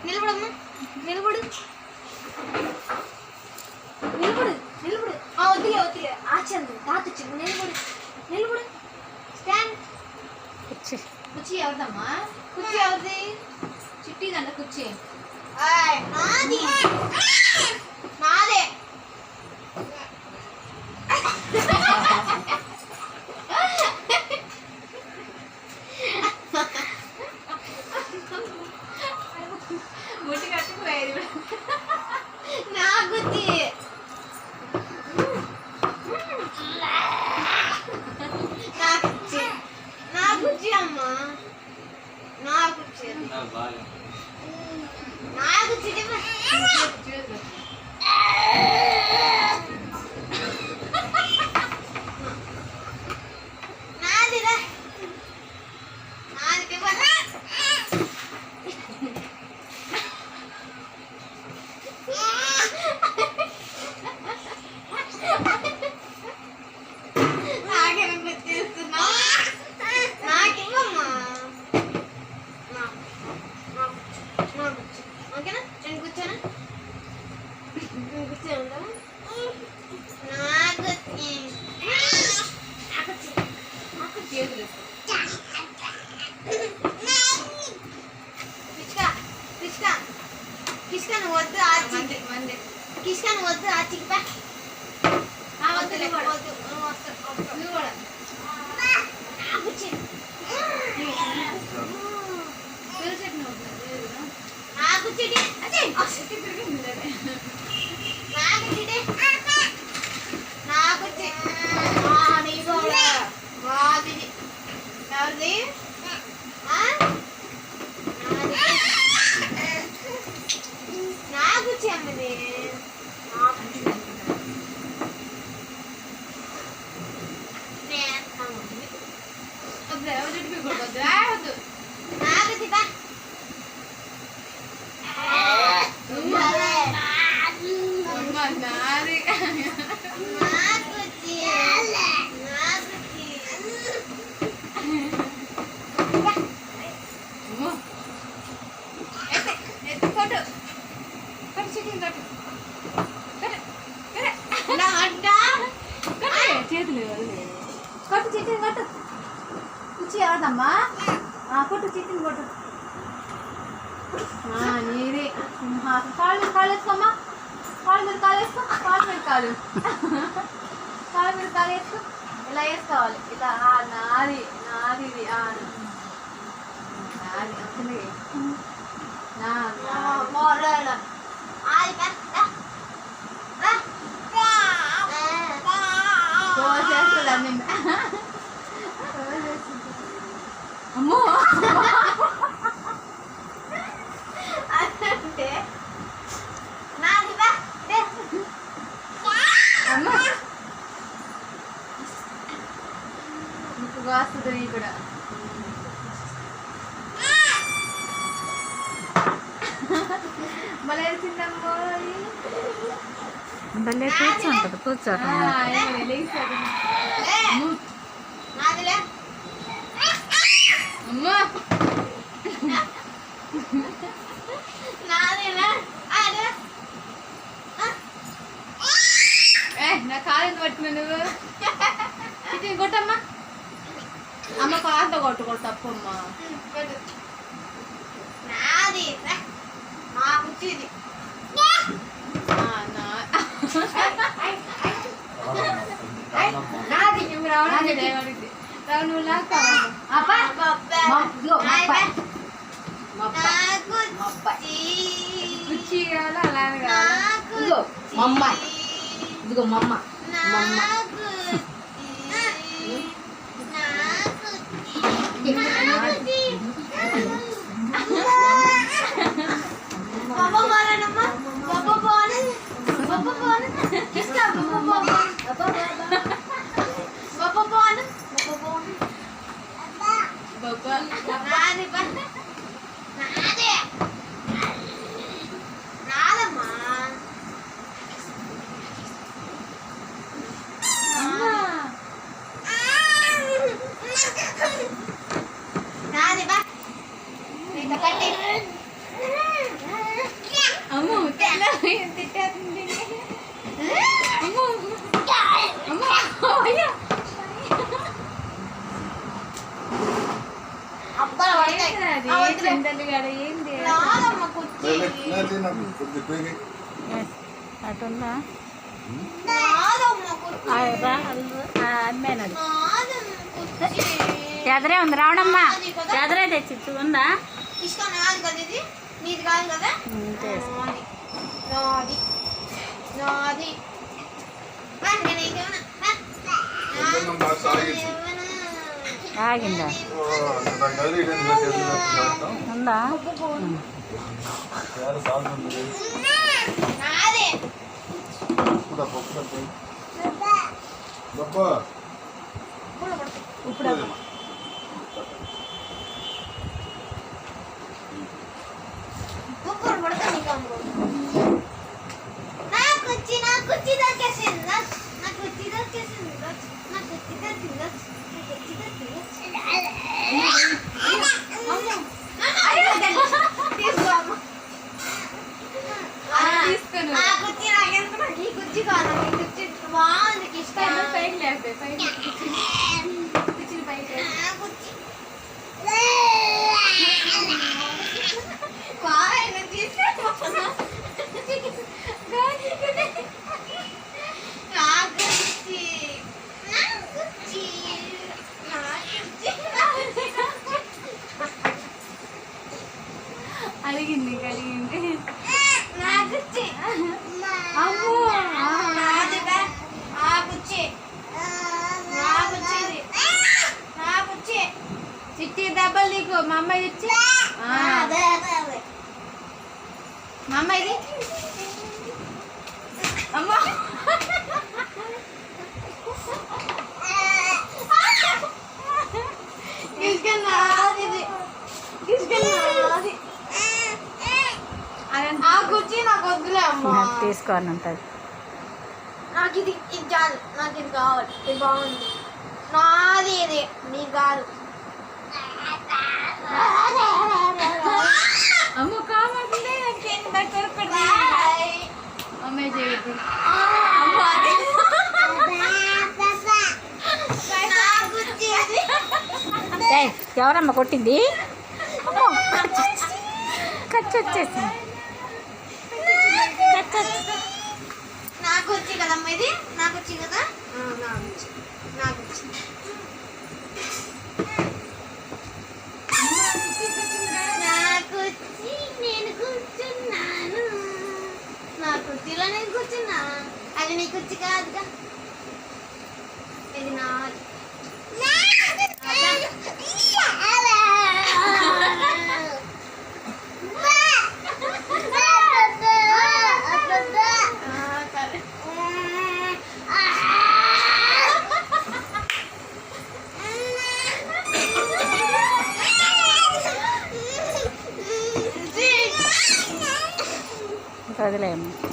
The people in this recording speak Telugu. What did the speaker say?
నిలబడమ్మా, నిలబడు నిలబడు నిలబడు. వద్దులే వద్దులే, ఆచండి తాత వచ్చింది. నిలబడు నిలబడు. స్టాండ్. కుర్చీ ఎవరిదమ్మా? కుర్చీ ఎవరిది? చిట్టిదంట కుర్చీ. నాది నాదే. ముట్టి కట్టుకుపోయేది నా కుర్చీ. నా కుర్చీ నా కుర్చీ అమ్మా, నా కుర్చీ నా కుర్చీ. నాదిరా నాది. ఓకేనా? నేను కూర్చోనా? కూర్చోందా? నాకు చేతులు కిష్కా నువ్వు వద్దు, ఆచికి కిష్కా నువ్వు వద్దు, ఆచికి పా. వద్దులే వద్దు, నువ్వు కూడా నాకు చెడి ఎవరిది? నాకు చెమ్మది. నాకు చిపా చేతులు కొట్టు, చిటిని కొట్టు. కుర్చీ ఎవరిదమ్మా? కొట్టు, చిటిని కొట్టు. నీదే. కాళ్ళు కాళ్ళు వేసుకోమ్మా, కాళ్ళు మీద కాలు వేసుకో, కాలు మీద కాలు, కాలు మీద కాలు వేసుకో. ఇలా వేసుకోవాలి, ఇలా. నాది నాది ఇది నాది అసలు అమ్మో అంటే నీకు వాస్తుంది కూడా. మళ్ళీ చిన్నమ్మో భలే కూర్చుంటుంది, కూర్చోటం. నా కాలు పట్టుకున్నా నువ్వు. ఇది కొట్టమ్మా, అమ్మ కాలుతో కొట్టుకోడు తప్పమ్మా. నాది మా కుర్చీది. నాది రావడానికి నువ్వు లాగా కుర్చీ కావాలా? అలానే కావాలా? మమ్మాయి ఇదిగో మమ్మ మమ్మ ఇట్లా కట్టి అమ్మో తిట్టేస్తుంది అమ్మో అమ్మో అయ్యో అబ్బా ఏంది అటుందా అమ్మాయినది ఎదరే ఉంది రావడమ్మా ఎదరే తెచ్చి ఉందా ఇష్టం కాదు కదా ఇది నీది కాదు కదా నాది నాది ఆగిందా ఉందా నాదే ఇప్పుడు కుక్కర్ పడతా నీకు నాకు కుర్చీ దొరికేసింది నా కుర్చీ దొరికేసింది నా కుర్చీ దొరికింది కుర్చీ నాకెంత నాకు ఈ కుర్చీ కాదు ఈ కుర్చీ బాగుంది ఇష్టం పైకి లేకపోతే పైకి కుర్చీ పైకి అడిగింది కలిగింది చిట్టి దెబ్బలు నీకు మా అమ్మాయి ఇచ్చి మా అమ్మాయిది అమ్మా ఆ కుర్చీ నాకు వద్దులే అమ్మా తీసుకోని ఉంటుంది నాకు ఇది చాలు నాకు ఇది కావాలి ఇది బాగుంది నాది ఇది నీకు కాదు అమ్మ కావాలి అమ్మాయి చేయదు ఎవరమ్మ కొట్టింది ఖర్చు వచ్చేసింది నాకు వచ్చి కదమ్మా ఇది నాకు వచ్చి కదా నాకు వచ్చి నాకు వచ్చి నేను కూర్చున్నాను నా కుర్చీలో నేను కూర్చున్నా అది నీ కుర్చీ కాదుగా ఇది నాది వదిలేయమ్మా